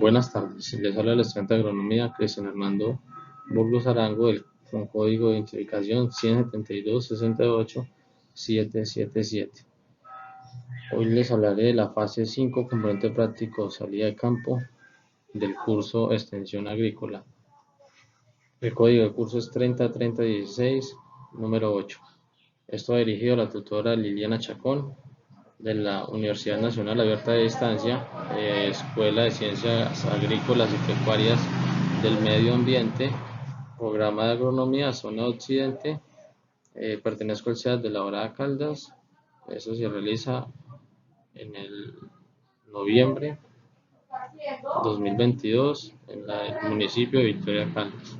Buenas tardes, les habla el estudiante de agronomía Cristian Armando Burgos Arango con código de identificación 172-68777. Hoy les hablaré de la fase 5, componente práctico, salida de campo del curso Extensión Agrícola. El código del curso es 303016, número 8. Esto dirigido a la tutora Liliana Chacón, de la Universidad Nacional Abierta de Distancia, Escuela de Ciencias Agrícolas y Pecuarias del Medio Ambiente, Programa de Agronomía, Zona Occidente. Pertenezco al CEAD de la Hora Caldas. Eso se realiza en el noviembre 2022 en el municipio de Victoria Caldas.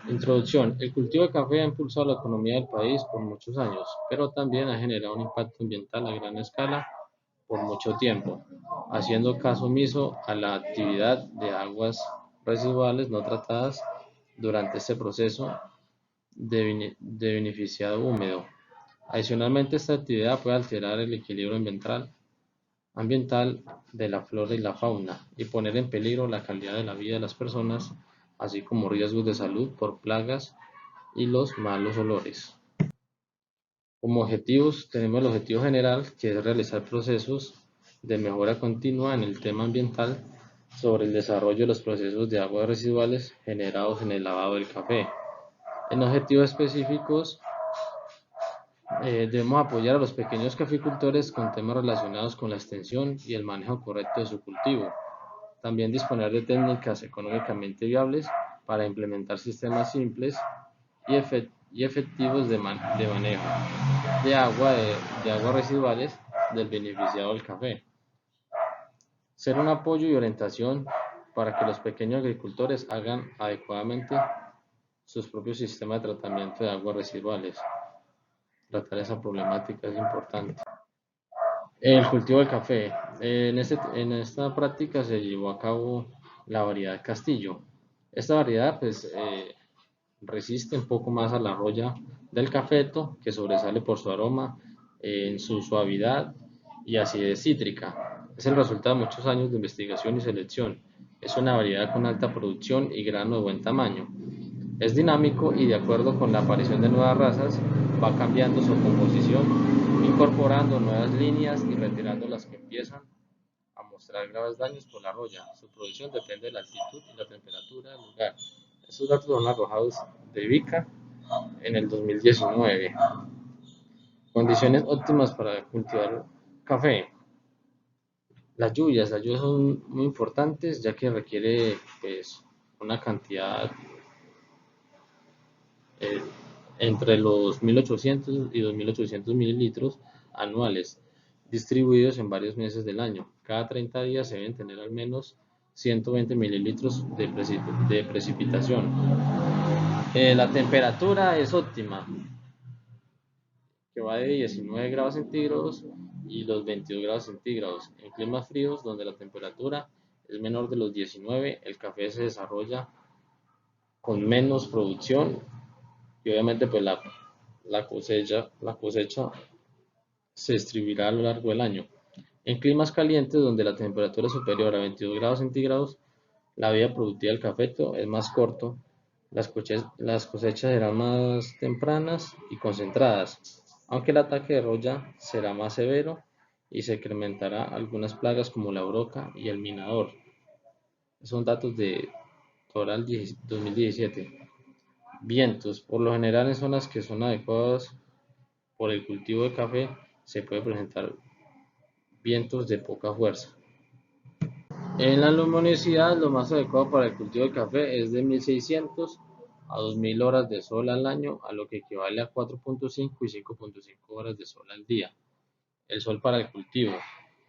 Introducción. El cultivo de café ha impulsado la economía del país por muchos años, pero también ha generado un impacto ambiental a gran escala por mucho tiempo, haciendo caso omiso a la actividad de aguas residuales no tratadas durante este proceso de beneficiado húmedo. Adicionalmente, esta actividad puede alterar el equilibrio ambiental de la flora y la fauna y poner en peligro la calidad de la vida de las personas, así como riesgos de salud por plagas y los malos olores. Como objetivos tenemos el objetivo general, que es realizar procesos de mejora continua en el tema ambiental sobre el desarrollo de los procesos de aguas residuales generados en el lavado del café. En objetivos específicos debemos apoyar a los pequeños caficultores con temas relacionados con la extensión y el manejo correcto de su cultivo. También disponer de técnicas económicamente viables para implementar sistemas simples y efectivos de manejo de aguas residuales del beneficiado del café. Ser un apoyo y orientación para que los pequeños agricultores hagan adecuadamente sus propios sistemas de tratamiento de aguas residuales. Tratar esa problemática es importante. El cultivo del café. En esta práctica se llevó a cabo la variedad Castillo. Esta variedad resiste un poco más a la roya del cafeto, que sobresale por su aroma, en su suavidad y acidez cítrica. Es el resultado de muchos años de investigación y selección. Es una variedad con alta producción y grano de buen tamaño. Es dinámico y, de acuerdo con la aparición de nuevas razas, va cambiando su composición, incorporando nuevas líneas y retirando las que empiezan a mostrar graves daños por la roya. Su producción depende de la altitud y la temperatura del lugar. Estos datos son arrojados de Vica en el 2019. Condiciones óptimas para cultivar café. Las lluvias son muy importantes, ya que requiere pues una cantidad eh, entre los 1800 y 2800 mililitros anuales, distribuidos en varios meses del año. Cada 30 días se deben tener al menos 120 mililitros de precipitación. La temperatura es óptima, que va de 19 grados centígrados y los 22 grados centígrados. En climas fríos, donde la temperatura es menor de los 19, el café se desarrolla con menos producción y obviamente pues la cosecha se distribuirá a lo largo del año. En climas calientes, donde la temperatura es superior a 22 grados centígrados, la vida productiva del cafeto es más corto, las cosechas serán más tempranas y concentradas, aunque el ataque de roya será más severo y se incrementará algunas plagas como la broca y el minador. Son datos de Toral 2017. Vientos. Por lo general, en zonas que son adecuadas por el cultivo de café, se puede presentar vientos de poca fuerza. En la luminosidad, lo más adecuado para el cultivo de café es de 1600 a 2000 horas de sol al año, a lo que equivale a 4.5 y 5.5 horas de sol al día. El sol para el cultivo.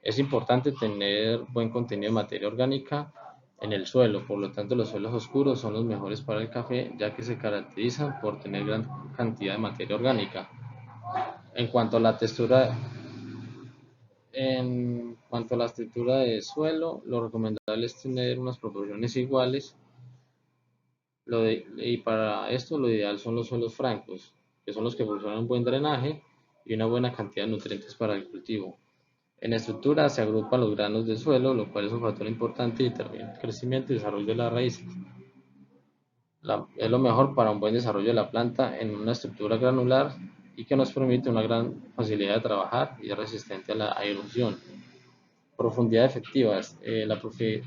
Es importante tener buen contenido de materia orgánica en el suelo, por lo tanto los suelos oscuros son los mejores para el café, ya que se caracterizan por tener gran cantidad de materia orgánica. En cuanto a la textura de suelo, lo recomendable es tener unas proporciones iguales, y para esto lo ideal son los suelos francos, que son los que proporcionan un buen drenaje y una buena cantidad de nutrientes para el cultivo. En estructura se agrupan los granos del suelo, lo cual es un factor importante y determina el crecimiento y desarrollo de las raíces. Es lo mejor para un buen desarrollo de la planta en una estructura granular y que nos permite una gran facilidad de trabajar y es resistente a la erosión. Profundidad efectiva.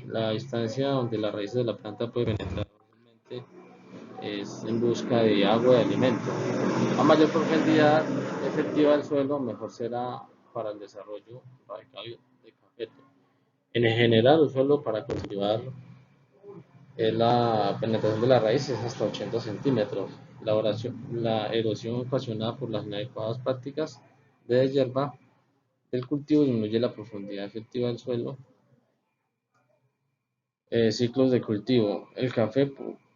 La distancia donde las raíces de la planta pueden penetrar fácilmente es en busca de agua y alimento. A mayor profundidad efectiva del suelo, mejor será para el desarrollo radical de cafeto. En general, el suelo para cultivar la penetración de las raíces es hasta 80 centímetros. La erosión ocasionada por las inadecuadas prácticas de hierba del cultivo disminuye la profundidad efectiva del suelo. Ciclos de cultivo. El café,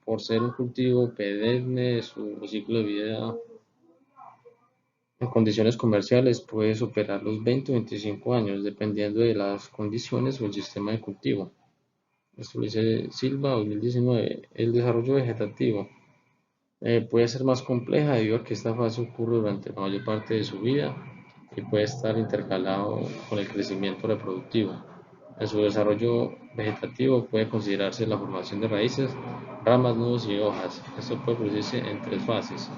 por ser un cultivo perenne, su ciclo de vida en condiciones comerciales puede superar los 20 o 25 años, dependiendo de las condiciones o el sistema de cultivo. Esto lo dice Silva 2019. El desarrollo vegetativo puede ser más compleja debido a que esta fase ocurre durante la mayor parte de su vida y puede estar intercalado con el crecimiento reproductivo. En su desarrollo vegetativo puede considerarse la formación de raíces, ramas, nudos y hojas. Esto puede producirse en tres fases.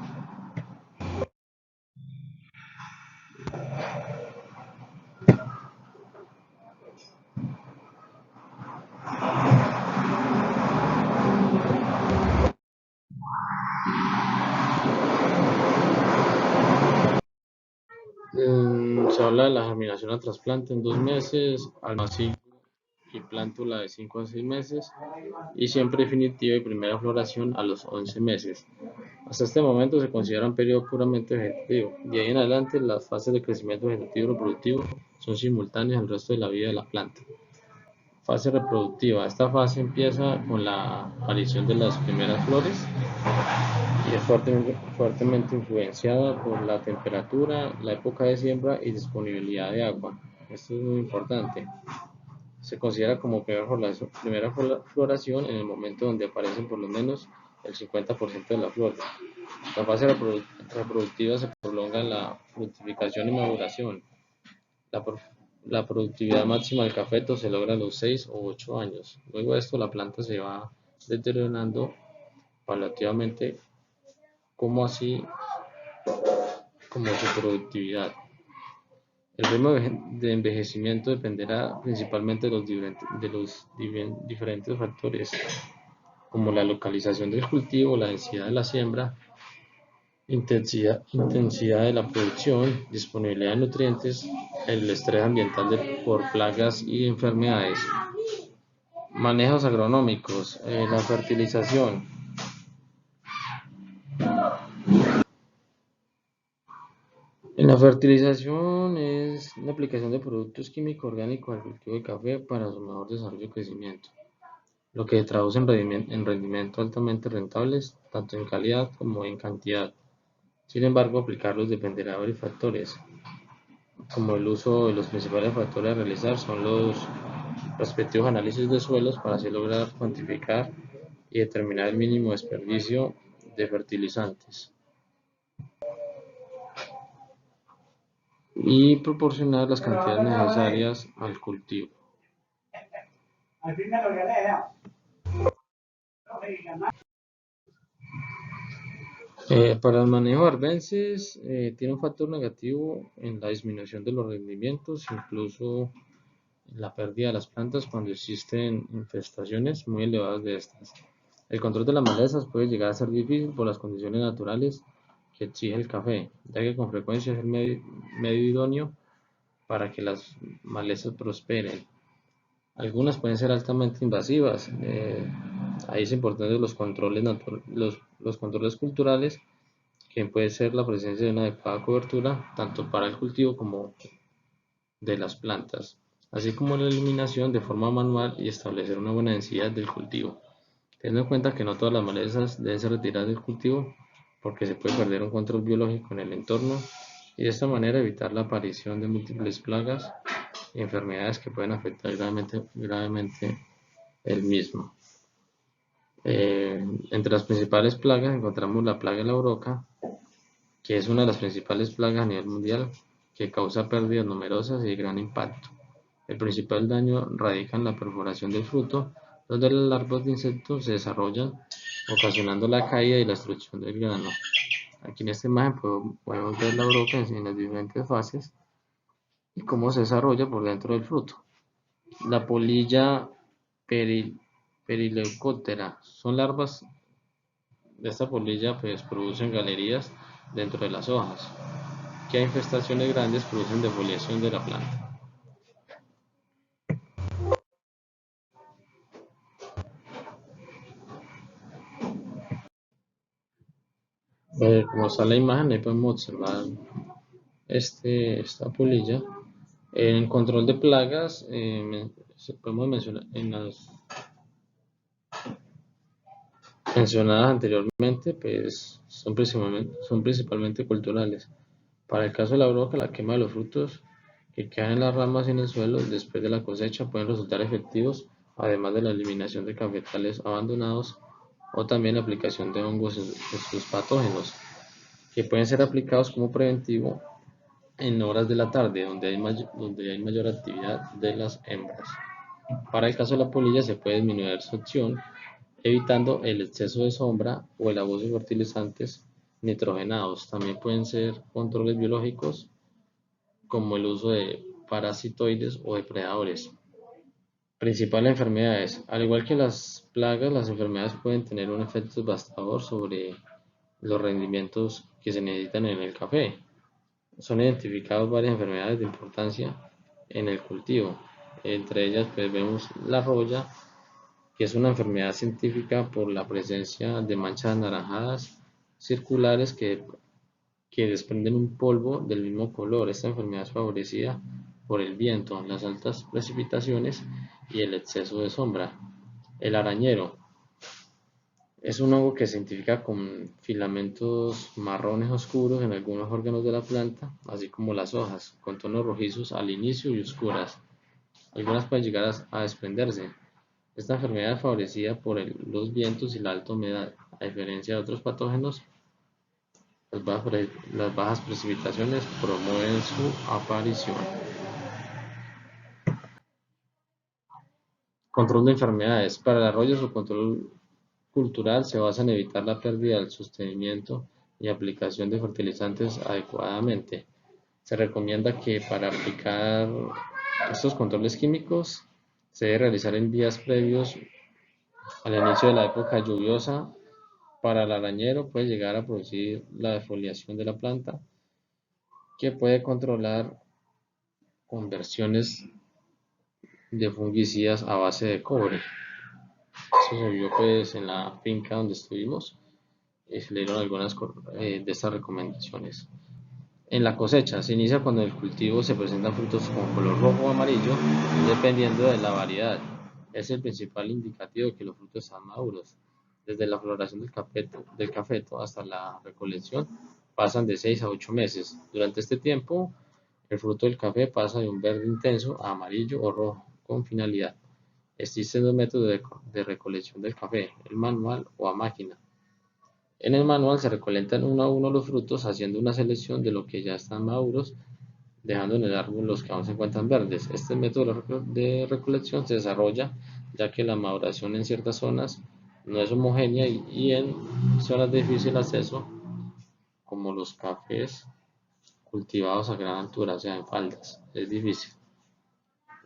Se habla de la germinación a trasplante en 2 meses, almacigo y plántula de 5 a 6 meses y siempre definitiva y primera floración a los 11 meses. Hasta este momento se considera un periodo puramente vegetativo. De ahí en adelante, las fases de crecimiento vegetativo y reproductivo son simultáneas al resto de la vida de la planta. Fase reproductiva. Esta fase empieza con la aparición de las primeras flores y es fuertemente influenciada por la temperatura, la época de siembra y disponibilidad de agua. Esto es muy importante. Se considera como primera floración en el momento donde aparecen por lo menos el 50% de las flores. La fase reproductiva se prolonga en la fructificación y maduración. La, la productividad máxima del cafeto se logra a los 6 o 8 años. Luego de esto la planta se va deteriorando paulativamente, como así como su productividad. El ritmo de envejecimiento dependerá principalmente de los diferentes factores, como la localización del cultivo, la densidad de la siembra, intensidad de la producción, disponibilidad de nutrientes, el estrés ambiental por plagas y enfermedades. Manejos agronómicos, la fertilización. En la fertilización es la aplicación de productos químicos orgánicos al cultivo de café para su mejor desarrollo y crecimiento, lo que se traduce en rendimientos altamente rentables, tanto en calidad como en cantidad. Sin embargo, aplicarlos dependerá de varios factores, como el uso de los principales factores a realizar son los respectivos análisis de suelos para así lograr cuantificar y determinar el mínimo desperdicio de fertilizantes y proporcionar las cantidades necesarias al cultivo. Para el manejo de arbences tiene un factor negativo en la disminución de los rendimientos, incluso en la pérdida de las plantas cuando existen infestaciones muy elevadas de estas. El control de las malezas puede llegar a ser difícil por las condiciones naturales que exige el café, ya que con frecuencia es el medio idóneo para que las malezas prosperen. Algunas pueden ser altamente invasivas. Ahí es importante los controles culturales, que puede ser la presencia de una adecuada cobertura, tanto para el cultivo como de las plantas, así como la eliminación de forma manual y establecer una buena densidad del cultivo. Teniendo en cuenta que no todas las malezas deben ser retiradas del cultivo porque se puede perder un control biológico en el entorno y de esta manera evitar la aparición de múltiples plagas y enfermedades que pueden afectar gravemente el mismo. Entre las principales plagas encontramos la plaga de la broca, que es una de las principales plagas a nivel mundial, que causa pérdidas numerosas y de gran impacto. El principal daño radica en la perforación del fruto, donde las larvas de insectos se desarrollan, ocasionando la caída y la destrucción del grano. Aquí en esta imagen podemos ver la broca en las diferentes fases y cómo se desarrolla por dentro del fruto. La polilla perileucóptera son larvas de esta polilla, pues producen galerías dentro de las hojas, que a infestaciones grandes producen defoliación de la planta. Como está la imagen, ahí podemos observar esta polilla. En el control de plagas, podemos mencionar en las mencionadas anteriormente, pues son principalmente culturales. Para el caso de la broca, la quema de los frutos que quedan en las ramas y en el suelo después de la cosecha pueden resultar efectivos, además de la eliminación de cafetales abandonados o también la aplicación de hongos en sus patógenos, que pueden ser aplicados como preventivo en horas de la tarde, donde hay mayor actividad de las hembras. Para el caso de la polilla se puede disminuir su acción, evitando el exceso de sombra o el abuso de fertilizantes nitrogenados. También pueden ser controles biológicos como el uso de parasitoides o depredadores. Principales enfermedades. Al igual que las plagas, las enfermedades pueden tener un efecto devastador sobre los rendimientos que se necesitan en el café. Son identificadas varias enfermedades de importancia en el cultivo. Entre ellas pues vemos la roya, que es una enfermedad científica por la presencia de manchas anaranjadas circulares que desprenden un polvo del mismo color. Esta enfermedad es favorecida por el viento, las altas precipitaciones y el exceso de sombra. El arañero es un hongo que se identifica con filamentos marrones oscuros en algunos órganos de la planta, así como las hojas, con tonos rojizos al inicio y oscuras. Algunas pueden llegar a desprenderse. Esta enfermedad es favorecida por los vientos y la alta humedad. A diferencia de otros patógenos, las bajas precipitaciones promueven su aparición. Control de enfermedades. Para el arroyo, su control cultural se basa en evitar la pérdida del sostenimiento y aplicación de fertilizantes adecuadamente. Se recomienda que para aplicar estos controles químicos se debe realizar en días previos al inicio de la época lluviosa. Para el arañero puede llegar a producir la defoliación de la planta, que puede controlar conversiones de fungicidas a base de cobre. Eso se vio pues en la finca donde estuvimos y se le dieron algunas de estas recomendaciones. En la cosecha se inicia cuando en el cultivo se presentan frutos con color rojo o amarillo, dependiendo de la variedad. Es el principal indicativo de que los frutos están maduros. Desde la floración del cafeto hasta la recolección pasan de 6 a 8 meses. Durante este tiempo, el fruto del café pasa de un verde intenso a amarillo o rojo con finalidad. Existen dos métodos de recolección del café, el manual o a máquina. En el manual se recolectan uno a uno los frutos haciendo una selección de los que ya están maduros, dejando en el árbol los que aún se encuentran verdes. Este método de recolección se desarrolla ya que la maduración en ciertas zonas no es homogénea y en zonas de difícil acceso, como los cafés cultivados a gran altura, o sea en faldas, es difícil.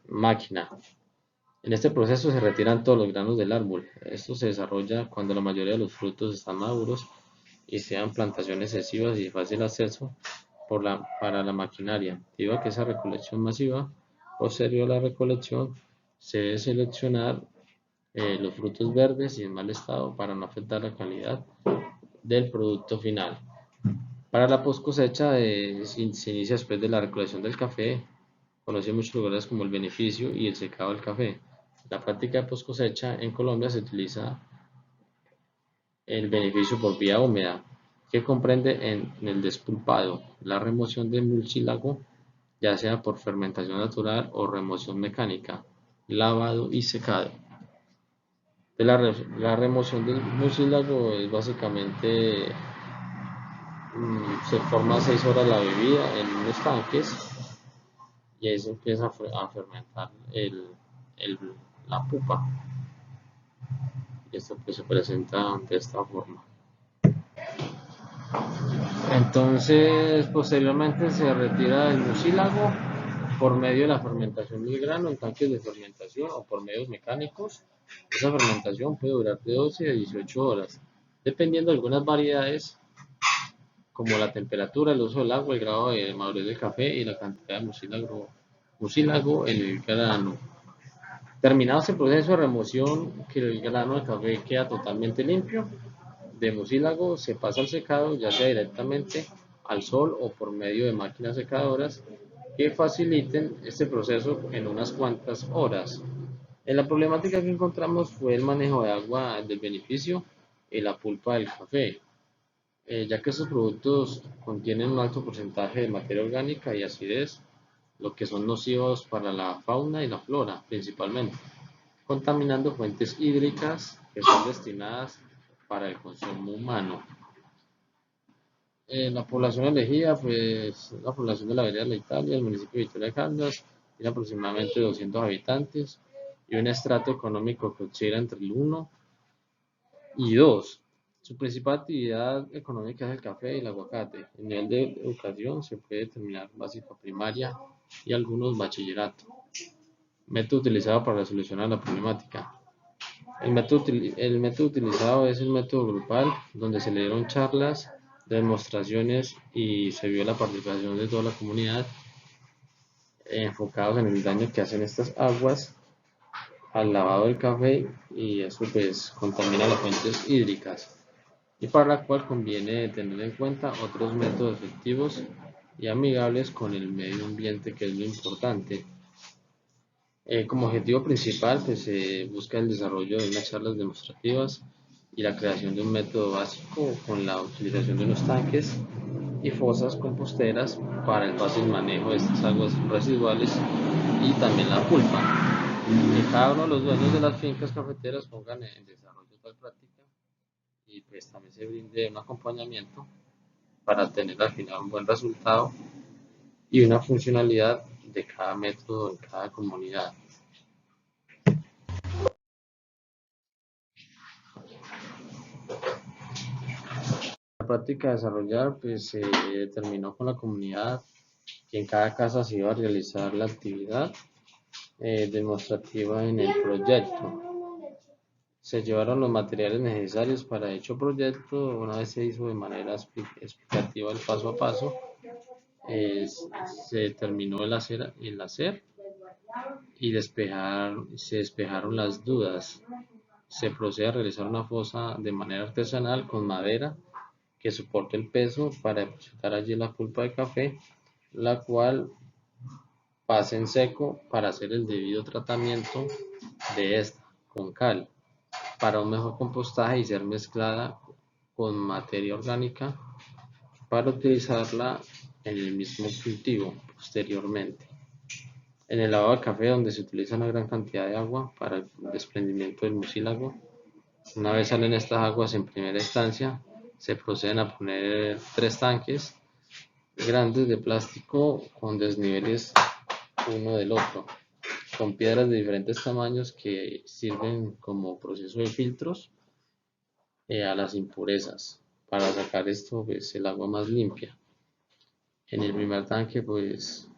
Máquina. En este proceso se retiran todos los granos del árbol. Esto se desarrolla cuando la mayoría de los frutos están maduros y sean plantaciones excesivas y de fácil acceso para la maquinaria. Debido a que esa recolección masiva, posterior a la recolección, se debe seleccionar los frutos verdes y en mal estado para no afectar la calidad del producto final. Para la post cosecha se inicia después de la recolección del café, conocido en muchos lugares como el beneficio y el secado del café. La práctica de post cosecha en Colombia se utiliza el beneficio por vía húmeda, que comprende en el despulpado, la remoción del mucílago, ya sea por fermentación natural o remoción mecánica, lavado y secado. La remoción del mucílago es básicamente Se forma 6 horas la bebida en unos tanques y ahí se empieza a fermentar el- la pupa. Y esto pues se presenta de esta forma. Entonces, posteriormente se retira el mucílago por medio de la fermentación del grano en tanques de fermentación o por medios mecánicos. Esa fermentación puede durar de 12 a 18 horas, dependiendo de algunas variedades como la temperatura, el uso del agua, el grado de madurez del café y la cantidad de mucílago en el grano. Terminado este proceso de remoción, que el grano de café queda totalmente limpio de mucílago, se pasa al secado, ya sea directamente al sol o por medio de máquinas secadoras que faciliten este proceso en unas cuantas horas. La problemática que encontramos fue el manejo de agua del beneficio y la pulpa del café, ya que estos productos contienen un alto porcentaje de materia orgánica y acidez, lo que son nocivos para la fauna y la flora principalmente, contaminando fuentes hídricas que son destinadas para el consumo humano. La población elegida, pues la población de la vereda de la Italia, el municipio de Victoria de Caldas, tiene aproximadamente 200 habitantes y un estrato económico que oscila entre el 1 y 2. Su principal actividad económica es el café y el aguacate. El nivel de educación se puede determinar básica, primaria y algunos bachillerato. Método utilizado para solucionar la problemática. El método utilizado es el método grupal, donde se le dieron charlas, demostraciones y se vio la participación de toda la comunidad, enfocados en el daño que hacen estas aguas al lavado del café y eso pues contamina las fuentes hídricas, y para la cual conviene tener en cuenta otros métodos efectivos y amigables con el medio ambiente, que es lo importante. Como objetivo principal, pues se busca el desarrollo de unas charlas demostrativas y la creación de un método básico con la utilización de unos tanques y fosas composteras para el fácil manejo de estas aguas residuales y también la pulpa. Que cada uno de los dueños de las fincas cafeteras pongan en desarrollo tal práctica y pues también se brinde un acompañamiento para tener al final un buen resultado y una funcionalidad de cada método en cada comunidad. La práctica a desarrollar pues se determinó con la comunidad que en cada casa se iba a realizar la actividad demostrativa en el proyecto. Se llevaron los materiales necesarios para dicho proyecto. Una vez se hizo de manera explicativa el paso a paso, eh, se terminó el hacer y se despejaron las dudas. Se procede a realizar una fosa de manera artesanal con madera que soporte el peso para depositar allí la pulpa de café, la cual pasa en seco para hacer el debido tratamiento de esta con cal para un mejor compostaje y ser mezclada con materia orgánica para utilizarla en el mismo cultivo posteriormente. En el lavado de café, donde se utiliza una gran cantidad de agua para el desprendimiento del mucílago, una vez salen estas aguas en primera instancia, se proceden a poner 3 tanques grandes de plástico con desniveles uno del otro, con piedras de diferentes tamaños que sirven como proceso de filtros a las impurezas para sacar esto pues el agua más limpia. En el primer tanque pues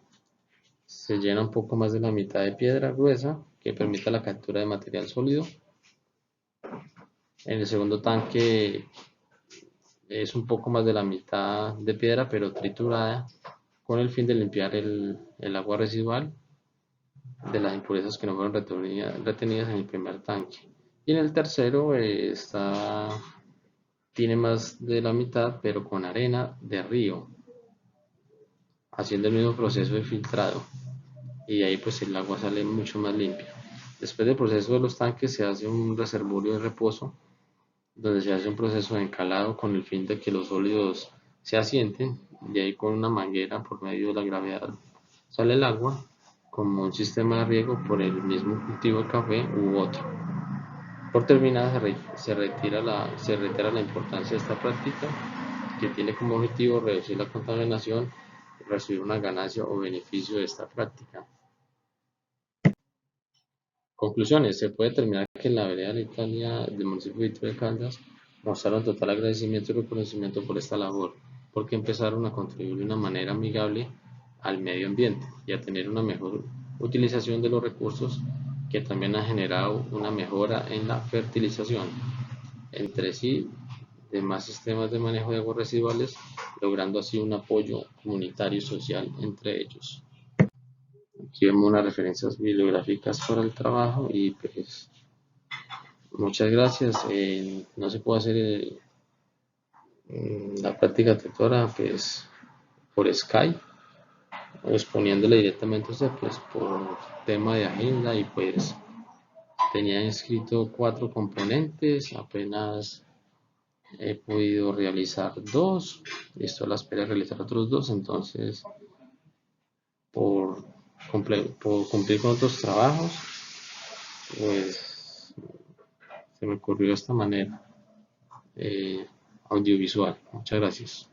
se llena un poco más de la mitad de piedra gruesa que permita la captura de material sólido. En el segundo tanque es un poco más de la mitad de piedra pero triturada con el fin de limpiar el agua residual de las impurezas que no fueron retenidas en el primer tanque. Y en el tercero tiene más de la mitad pero con arena de río, haciendo el mismo proceso de filtrado, y de ahí pues el agua sale mucho más limpia. Después del proceso de los tanques se hace un reservorio de reposo donde se hace un proceso de encalado con el fin de que los sólidos se asienten, y ahí con una manguera por medio de la gravedad sale el agua como un sistema de riego por el mismo cultivo de café u otro. Por terminada se reitera la importancia de esta práctica que tiene como objetivo reducir la contaminación y recibir una ganancia o beneficio de esta práctica. Conclusiones: se puede determinar que la vereda de Italia del municipio de Victoria de Caldas mostraron total agradecimiento y reconocimiento por esta labor, porque empezaron a contribuir de una manera amigable al medio ambiente y a tener una mejor utilización de los recursos, que también ha generado una mejora en la fertilización entre sí de más sistemas de manejo de aguas residuales, logrando así un apoyo comunitario y social entre ellos. Aquí vemos unas referencias bibliográficas para el trabajo y pues muchas gracias. No se puede hacer la práctica tutora pues por Skype o exponiéndole directamente a usted pues por tema de agenda, y pues tenía escrito 4 componentes, apenas he podido realizar 2 y estoy a la espera de realizar otros 2, entonces por, por cumplir con otros trabajos pues se me ocurrió de esta manera audiovisual. Muchas gracias.